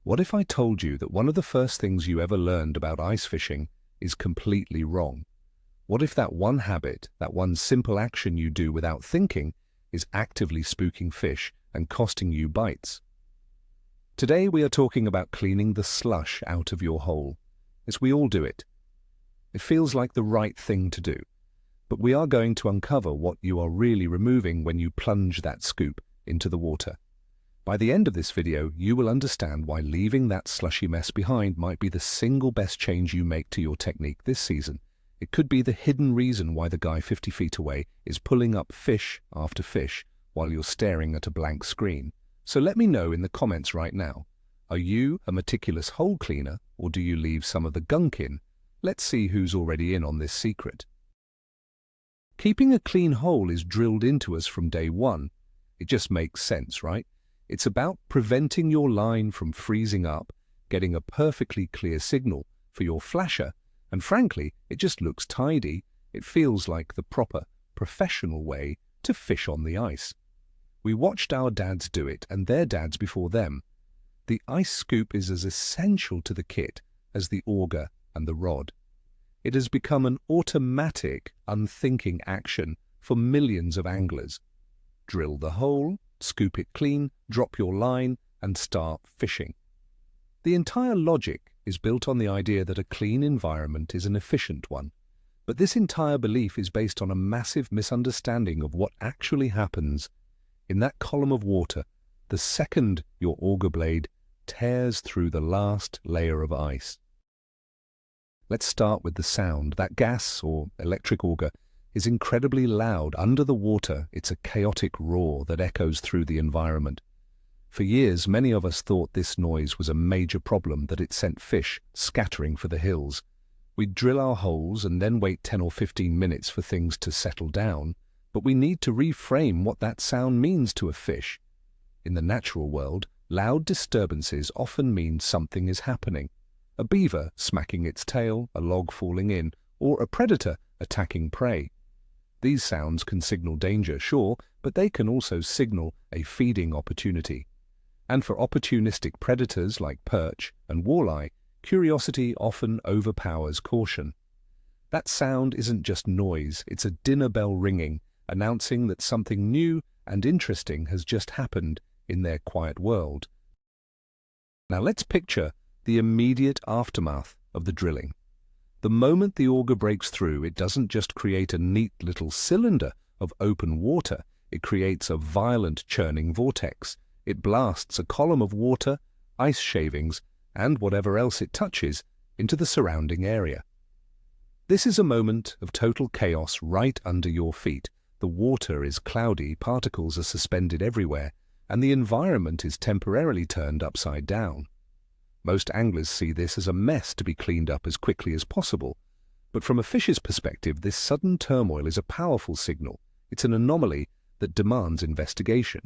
What if I told you that one of the first things you ever learned about ice fishing is completely wrong? What if that one habit, that one simple action you do without thinking, is actively spooking fish and costing you bites? Today we are talking about cleaning the slush out of your hole, as we all do it. It feels like the right thing to do, but we are going to uncover what you are really removing when you plunge that scoop into the water. By the end of this video, you will understand why leaving that slushy mess behind might be the single best change you make to your technique this season. It could be the hidden reason why the guy 50 feet away is pulling up fish after fish while you're staring at a blank screen. So let me know in the comments right now. Are you a meticulous hole cleaner, or do you leave some of the gunk in? Let's see who's already in on this secret. Keeping a clean hole is drilled into us from day one. It just makes sense, right? It's about preventing your line from freezing up, getting a perfectly clear signal for your flasher, and frankly, it just looks tidy. It feels like the proper, professional way to fish on the ice. We watched our dads do it, and their dads before them. The ice scoop is as essential to the kit as the auger and the rod. It has become an automatic, unthinking action for millions of anglers. Drill the hole, scoop it clean, drop your line, and start fishing. The entire logic is built on the idea that a clean environment is an efficient one. But this entire belief is based on a massive misunderstanding of what actually happens in that column of water the second your auger blade tears through the last layer of ice. Let's start with the sound. That gas or electric auger is incredibly loud. Under the water, it's a chaotic roar that echoes through the environment. For years, many of us thought this noise was a major problem, that it sent fish scattering for the hills. We'd drill our holes and then wait 10 or 15 minutes for things to settle down, but we need to reframe what that sound means to a fish. In the natural world, loud disturbances often mean something is happening. A beaver smacking its tail, a log falling in, or a predator attacking prey. These sounds can signal danger, sure, but they can also signal a feeding opportunity. And for opportunistic predators like perch and walleye, curiosity often overpowers caution. That sound isn't just noise, it's a dinner bell ringing, announcing that something new and interesting has just happened in their quiet world. Now let's picture the immediate aftermath of the drilling. The moment the auger breaks through, it doesn't just create a neat little cylinder of open water, it creates a violent churning vortex. It blasts a column of water, ice shavings, and whatever else it touches into the surrounding area. This is a moment of total chaos right under your feet. The water is cloudy, particles are suspended everywhere, and the environment is temporarily turned upside down. Most anglers see this as a mess to be cleaned up as quickly as possible, but from a fish's perspective, this sudden turmoil is a powerful signal. It's an anomaly that demands investigation.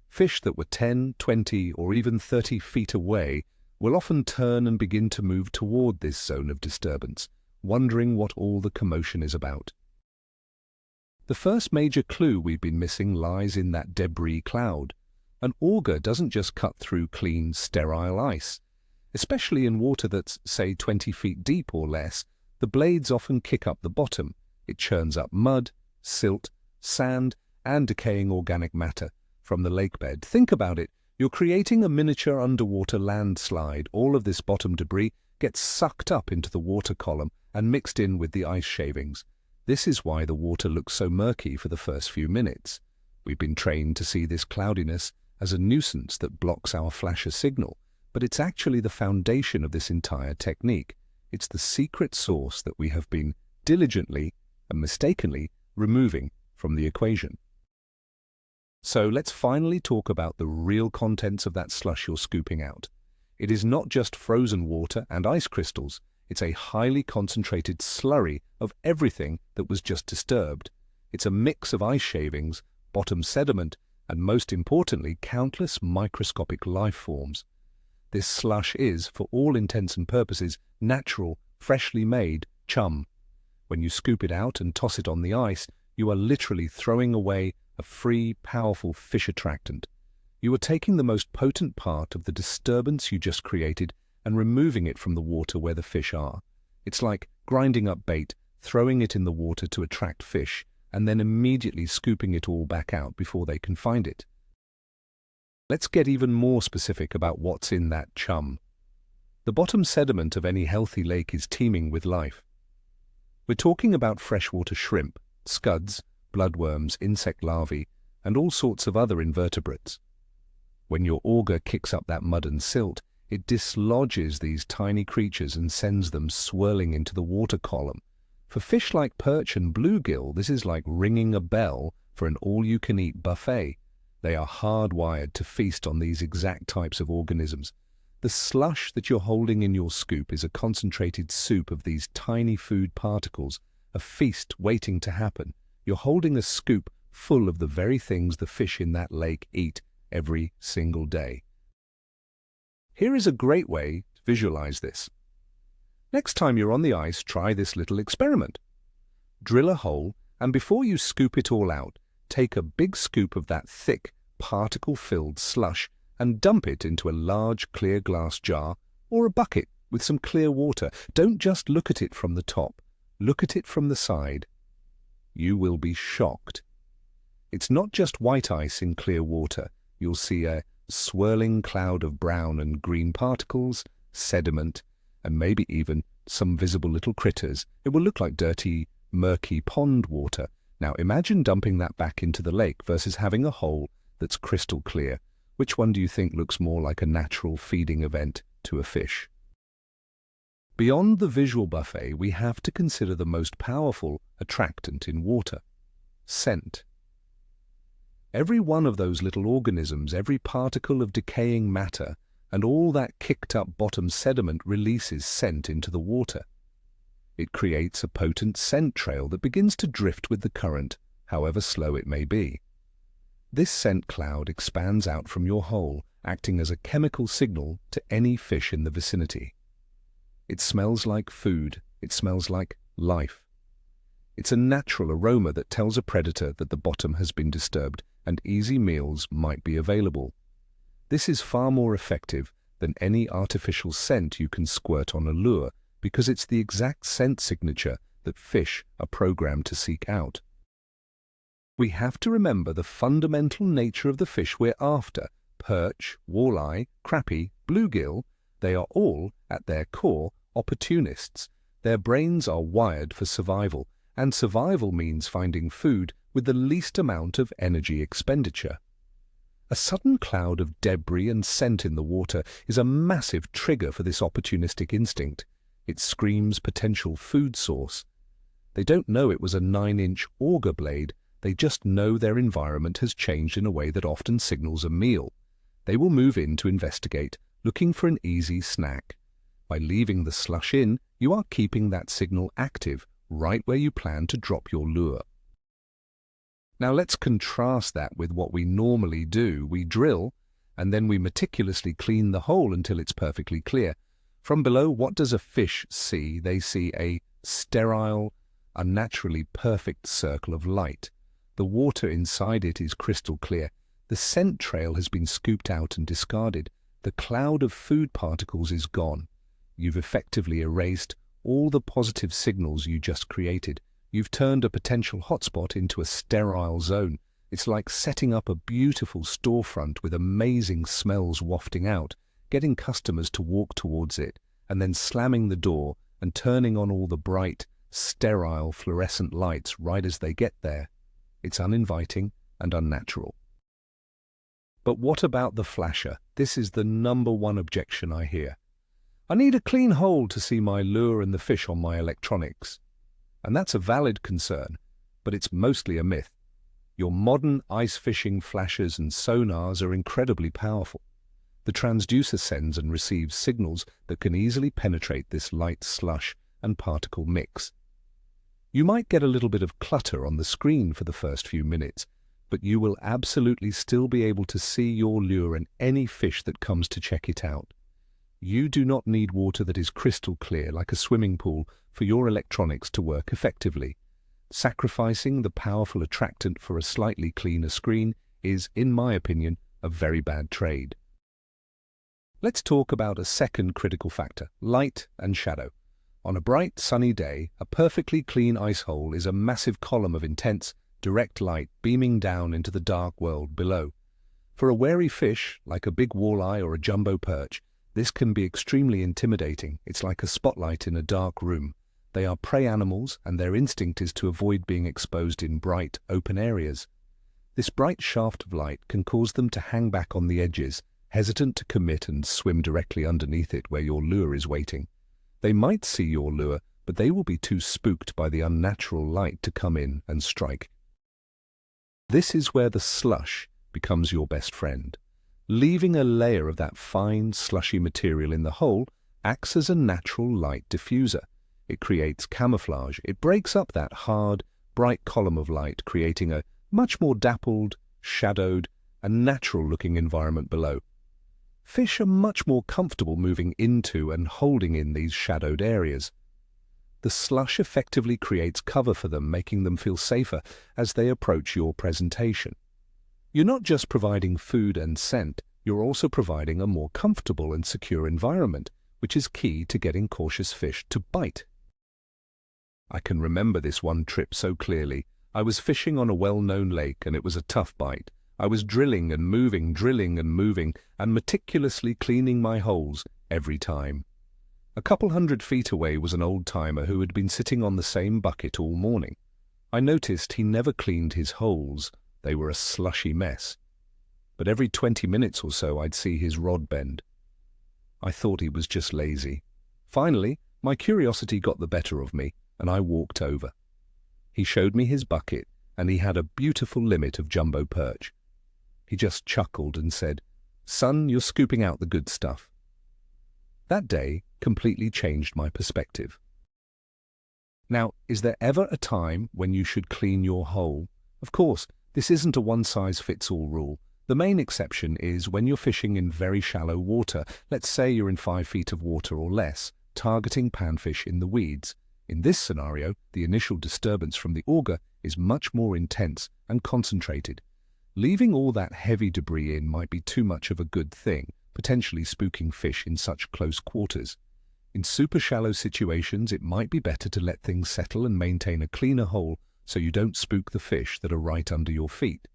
Fish that were 10, 20, or even 30 feet away will often turn and begin to move toward this zone of disturbance, wondering what all the commotion is about. The first major clue we've been missing lies in that debris cloud. An auger doesn't just cut through clean, sterile ice. Especially in water that's, say, 20 feet deep or less, the blades often kick up the bottom. It churns up mud, silt, sand, and decaying organic matter from the lake bed. Think about it. You're creating a miniature underwater landslide. All of this bottom debris gets sucked up into the water column and mixed in with the ice shavings. This is why the water looks so murky for the first few minutes. We've been trained to see this cloudiness as a nuisance that blocks our flasher signal. But it's actually the foundation of this entire technique. It's the secret sauce that we have been diligently and mistakenly removing from the equation. So let's finally talk about the real contents of that slush you're scooping out. It is not just frozen water and ice crystals. It's a highly concentrated slurry of everything that was just disturbed. It's a mix of ice shavings, bottom sediment, and most importantly, countless microscopic life forms. This slush is, for all intents and purposes, natural, freshly made chum. When you scoop it out and toss it on the ice, you are literally throwing away a free, powerful fish attractant. You are taking the most potent part of the disturbance you just created and removing it from the water where the fish are. It's like grinding up bait, throwing it in the water to attract fish, and then immediately scooping it all back out before they can find it. Let's get even more specific about what's in that chum. The bottom sediment of any healthy lake is teeming with life. We're talking about freshwater shrimp, scuds, bloodworms, insect larvae, and all sorts of other invertebrates. When your auger kicks up that mud and silt, it dislodges these tiny creatures and sends them swirling into the water column. For fish like perch and bluegill, this is like ringing a bell for an all-you-can-eat buffet. They are hardwired to feast on these exact types of organisms. The slush that you're holding in your scoop is a concentrated soup of these tiny food particles, a feast waiting to happen. You're holding a scoop full of the very things the fish in that lake eat every single day. Here is a great way to visualize this. Next time you're on the ice, try this little experiment. Drill a hole, and before you scoop it all out, take a big scoop of that thick, particle-filled slush and dump it into a large clear glass jar or a bucket with some clear water. Don't just look at it from the top. Look at it from the side. You will be shocked. It's not just white ice in clear water. You'll see a swirling cloud of brown and green particles, sediment, and maybe even some visible little critters. It will look like dirty, murky pond water. Now imagine dumping that back into the lake versus having a hole that's crystal clear. Which one do you think looks more like a natural feeding event to a fish? Beyond the visual buffet, we have to consider the most powerful attractant in water: scent. Every one of those little organisms, every particle of decaying matter, and all that kicked-up bottom sediment releases scent into the water. It creates a potent scent trail that begins to drift with the current, however slow it may be. This scent cloud expands out from your hole, acting as a chemical signal to any fish in the vicinity. It smells like food. It smells like life. It's a natural aroma that tells a predator that the bottom has been disturbed and easy meals might be available. This is far more effective than any artificial scent you can squirt on a lure because it's the exact scent signature that fish are programmed to seek out. We have to remember the fundamental nature of the fish we're after. Perch, walleye, crappie, bluegill, they are all, at their core, opportunists. Their brains are wired for survival, and survival means finding food with the least amount of energy expenditure. A sudden cloud of debris and scent in the water is a massive trigger for this opportunistic instinct. It screams potential food source. They don't know it was a 9-inch auger blade. They just know their environment has changed in a way that often signals a meal. They will move in to investigate, looking for an easy snack. By leaving the slush in, you are keeping that signal active, right where you plan to drop your lure. Now let's contrast that with what we normally do. We drill, and then we meticulously clean the hole until it's perfectly clear. From below, what does a fish see? They see a sterile, unnaturally perfect circle of light. The water inside it is crystal clear. The scent trail has been scooped out and discarded. The cloud of food particles is gone. You've effectively erased all the positive signals you just created. You've turned a potential hotspot into a sterile zone. It's like setting up a beautiful storefront with amazing smells wafting out, getting customers to walk towards it, and then slamming the door and turning on all the bright, sterile fluorescent lights right as they get there. It's uninviting and unnatural. But what about the flasher? This is the #1 objection I hear. I need a clean hole to see my lure and the fish on my electronics. And that's a valid concern, but it's mostly a myth. Your modern ice fishing flashers and sonars are incredibly powerful. The transducer sends and receives signals that can easily penetrate this light slush and particle mix. You might get a little bit of clutter on the screen for the first few minutes, but you will absolutely still be able to see your lure and any fish that comes to check it out. You do not need water that is crystal clear like a swimming pool for your electronics to work effectively. Sacrificing the powerful attractant for a slightly cleaner screen is, in my opinion, a very bad trade. Let's talk about a second critical factor, light and shadow. On a bright, sunny day, a perfectly clean ice hole is a massive column of intense, direct light beaming down into the dark world below. For a wary fish, like a big walleye or a jumbo perch, this can be extremely intimidating. It's like a spotlight in a dark room. They are prey animals, and their instinct is to avoid being exposed in bright, open areas. This bright shaft of light can cause them to hang back on the edges, hesitant to commit and swim directly underneath it where your lure is waiting. They might see your lure, but they will be too spooked by the unnatural light to come in and strike. This is where the slush becomes your best friend. Leaving a layer of that fine, slushy material in the hole acts as a natural light diffuser. It creates camouflage. It breaks up that hard, bright column of light, creating a much more dappled, shadowed, and natural-looking environment below. Fish are much more comfortable moving into and holding in these shadowed areas. The slush effectively creates cover for them, making them feel safer as they approach your presentation. You're not just providing food and scent, you're also providing a more comfortable and secure environment, which is key to getting cautious fish to bite. I can remember this one trip so clearly. I was fishing on a well-known lake and it was a tough bite. I was drilling and moving, and meticulously cleaning my holes every time. A couple 100 feet away was an old-timer who had been sitting on the same bucket all morning. I noticed he never cleaned his holes. They were a slushy mess. But every 20 minutes or so I'd see his rod bend. I thought he was just lazy. Finally, my curiosity got the better of me, and I walked over. He showed me his bucket, and he had a beautiful limit of jumbo perch. He just chuckled and said, "Son, you're scooping out the good stuff." That day completely changed my perspective. Now, is there ever a time when you should clean your hole? Of course, this isn't a one-size-fits-all rule. The main exception is when you're fishing in very shallow water. Let's say you're in 5 feet of water or less, targeting panfish in the weeds. In this scenario, the initial disturbance from the auger is much more intense and concentrated. Leaving all that heavy debris in might be too much of a good thing, potentially spooking fish in such close quarters. In super shallow situations, it might be better to let things settle and maintain a cleaner hole so you don't spook the fish that are right under your feet.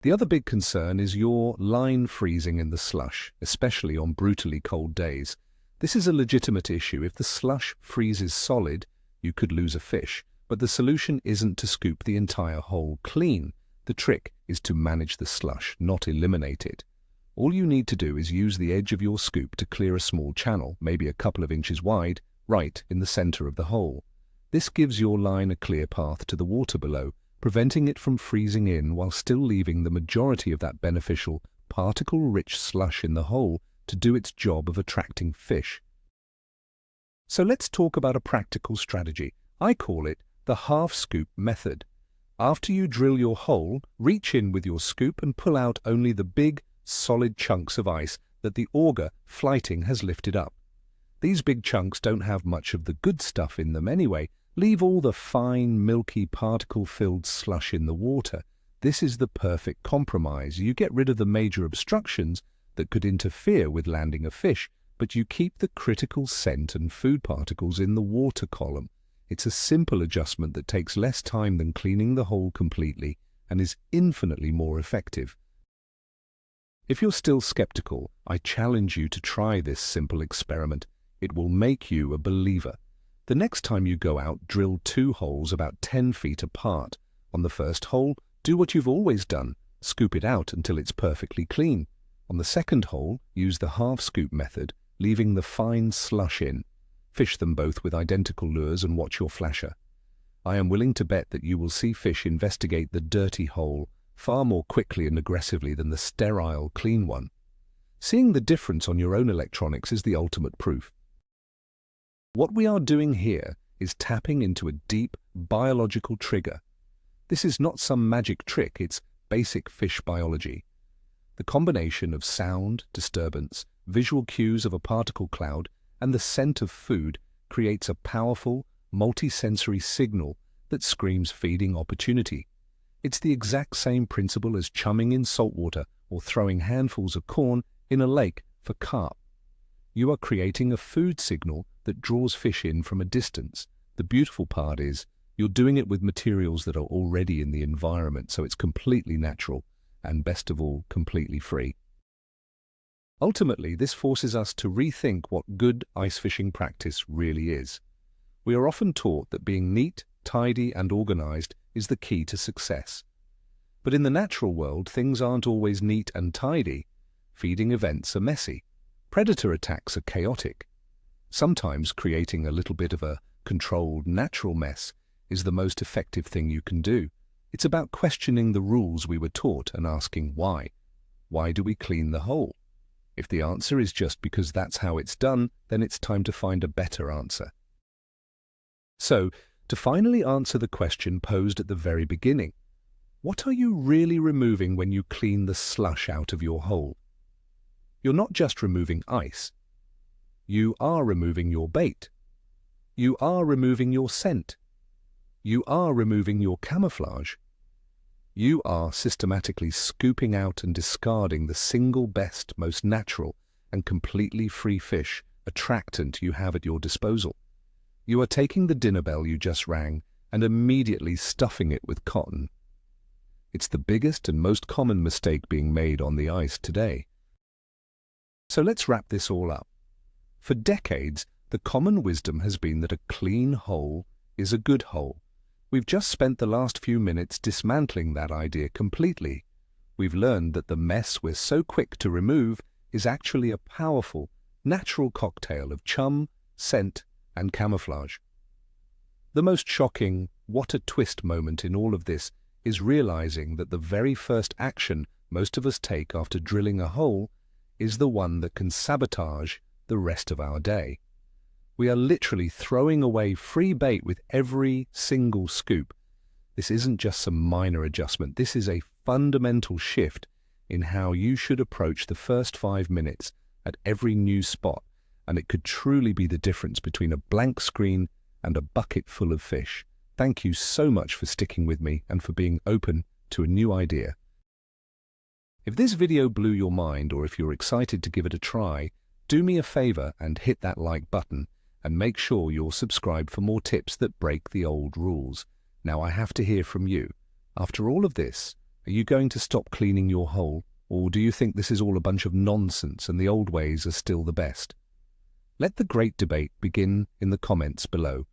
The other big concern is your line freezing in the slush, especially on brutally cold days. This is a legitimate issue. If the slush freezes solid, you could lose a fish, but the solution isn't to scoop the entire hole clean. The trick is to manage the slush, not eliminate it. All you need to do is use the edge of your scoop to clear a small channel, maybe a couple of inches wide, right in the center of the hole. This gives your line a clear path to the water below, preventing it from freezing in while still leaving the majority of that beneficial, particle-rich slush in the hole to do its job of attracting fish. So let's talk about a practical strategy. I call it the half-scoop method. After you drill your hole, reach in with your scoop and pull out only the big, solid chunks of ice that the auger flighting has lifted up. These big chunks don't have much of the good stuff in them anyway. Leave all the fine, milky, particle-filled slush in the water. This is the perfect compromise. You get rid of the major obstructions that could interfere with landing a fish, but you keep the critical scent and food particles in the water column. It's a simple adjustment that takes less time than cleaning the hole completely and is infinitely more effective. If you're still skeptical, I challenge you to try this simple experiment. It will make you a believer. The next time you go out, drill 2 holes about 10 feet apart. On the first hole, do what you've always done. Scoop it out until it's perfectly clean. On the second hole, use the half-scoop method, leaving the fine slush in. Fish them both with identical lures and watch your flasher. I am willing to bet that you will see fish investigate the dirty hole far more quickly and aggressively than the sterile, clean one. Seeing the difference on your own electronics is the ultimate proof. What we are doing here is tapping into a deep biological trigger. This is not some magic trick, it's basic fish biology. The combination of sound, disturbance, visual cues of a particle cloud, and the scent of food creates a powerful, multi-sensory signal that screams feeding opportunity. It's the exact same principle as chumming in saltwater or throwing handfuls of corn in a lake for carp. You are creating a food signal that draws fish in from a distance. The beautiful part is, you're doing it with materials that are already in the environment, so it's completely natural and, best of all, completely free. Ultimately, this forces us to rethink what good ice fishing practice really is. We are often taught that being neat, tidy, and organized is the key to success. But in the natural world, things aren't always neat and tidy. Feeding events are messy. Predator attacks are chaotic. Sometimes creating a little bit of a controlled, natural mess is the most effective thing you can do. It's about questioning the rules we were taught and asking why. Why do we clean the hole? If the answer is just because that's how it's done, then it's time to find a better answer. So, to finally answer the question posed at the very beginning, what are you really removing when you clean the slush out of your hole? You're not just removing ice. You are removing your bait. You are removing your scent. You are removing your camouflage. You are systematically scooping out and discarding the single best, most natural, and completely free fish attractant you have at your disposal. You are taking the dinner bell you just rang and immediately stuffing it with cotton. It's the biggest and most common mistake being made on the ice today. So let's wrap this all up. For decades, the common wisdom has been that a clean hole is a good hole. We've just spent the last few minutes dismantling that idea completely. We've learned that the mess we're so quick to remove is actually a powerful, natural cocktail of chum, scent, and camouflage. The most shocking, what a twist moment in all of this is realizing that the very first action most of us take after drilling a hole is the one that can sabotage the rest of our day. We are literally throwing away free bait with every single scoop. This isn't just some minor adjustment. This is a fundamental shift in how you should approach the first 5 minutes at every new spot, and it could truly be the difference between a blank screen and a bucket full of fish. Thank you so much for sticking with me and for being open to a new idea. If this video blew your mind, or if you're excited to give it a try, do me a favor and hit that like button, and make sure you're subscribed for more tips that break the old rules. Now I have to hear from you. After all of this, are you going to stop cleaning your hole, or do you think this is all a bunch of nonsense and the old ways are still the best? Let the great debate begin in the comments below.